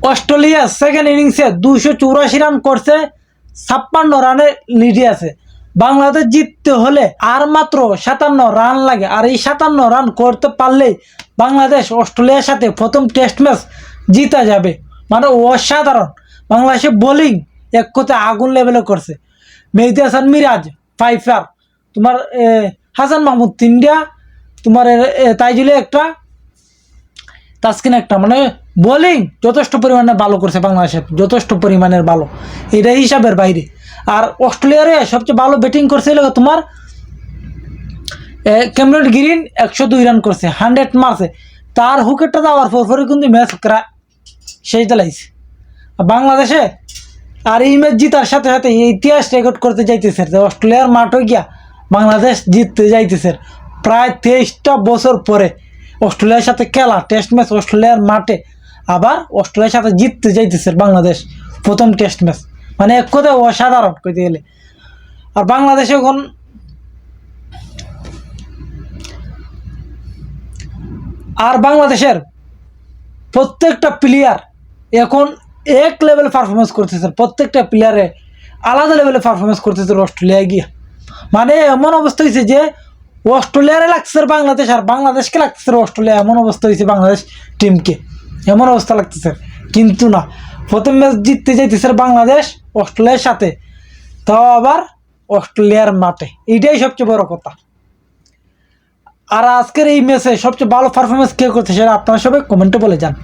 Australia second ইনিংসে 284 run করছে, 56 রানে লিডে আছে। বাংলাদেশ জিততে হলে আর মাত্র 57 রান লাগে। আর এই 57 রান করতে পারলেই বাংলাদেশ অস্ট্রেলিয়ার সাথে প্রথম টেস্ট ম্যাচ জিতা যাবে। মানে অসাধারণ। বাংলাদেশে বোলিং এক কথায় আগুন লেভেলে করছে। মেহেদী হাসান মিরাজ ফাইফার, তোমার হাসান মাহমুদ তিনটা, তোমার তাইজুলে একটা, তাসকিন একটা। মানে বোলিং যথেষ্ট পরিমাণে ভালো করছে বাংলাদেশের, যথেষ্ট পরিমাণের ভালো, এটা হিসাবের বাইরে। আর অস্ট্রেলিয়ারে সবচেয়ে ভালো ব্যাটিং করছিল তোমার ক্যামেরন গ্রিন, 102 রান করছে, 100 মারছে। তার হুকেটটা দেওয়ার পরে কিন্তু ম্যাচ সেই চালাইছে বাংলাদেশে। আর এই ম্যাচ জিতার সাথে সাথে ইতিহাস রেকর্ড করতে যাইতেছে যে অস্ট্রেলিয়ার মাঠে গিয়া বাংলাদেশ জিততে যাইতেছে। প্রায় 23টা বছর পরে অস্ট্রেলিয়ার সাথে খেলা টেস্ট ম্যাচ অস্ট্রেলিয়ার মাঠে, আবার অস্ট্রেলিয়ার সাথে জিততে যাইতেছে বাংলাদেশ প্রথম টেস্ট ম্যাচ। মানে এক কথায় অসাধারণ কইতে গেলে। আর বাংলাদেশে এখন বাংলাদেশের প্রত্যেকটা প্লেয়ার এখন এক লেভেল পারফরমেন্স করতেছে, প্রত্যেকটা প্লেয়ারে আলাদা লেভেলে পারফরমেন্স করতেছে অস্ট্রেলিয়ায় গিয়া। মানে এমন অবস্থা হয়েছে যে অস্ট্রেলিয়ারে লাগতেছে বাংলাদেশ, আর বাংলাদেশকে লাগতেছে অস্ট্রেলিয়া। এমন অবস্থা হয়েছে বাংলাদেশ টিমকে, এমন অবস্থা লাগতেছে। কিন্তু না, প্রথম ম্যাচ জিততে যাইতেছে বাংলাদেশ অস্ট্রেলিয়ার সাথে, তাও আবার অস্ট্রেলিয়ার মাঠে। এইটাই সবচেয়ে বড় কথা। আর আজকের এই ম্যাচে সবচেয়ে ভালো পারফরমেন্স কে করতে সেটা আপনারা সবাই কমেন্টে বলে যান।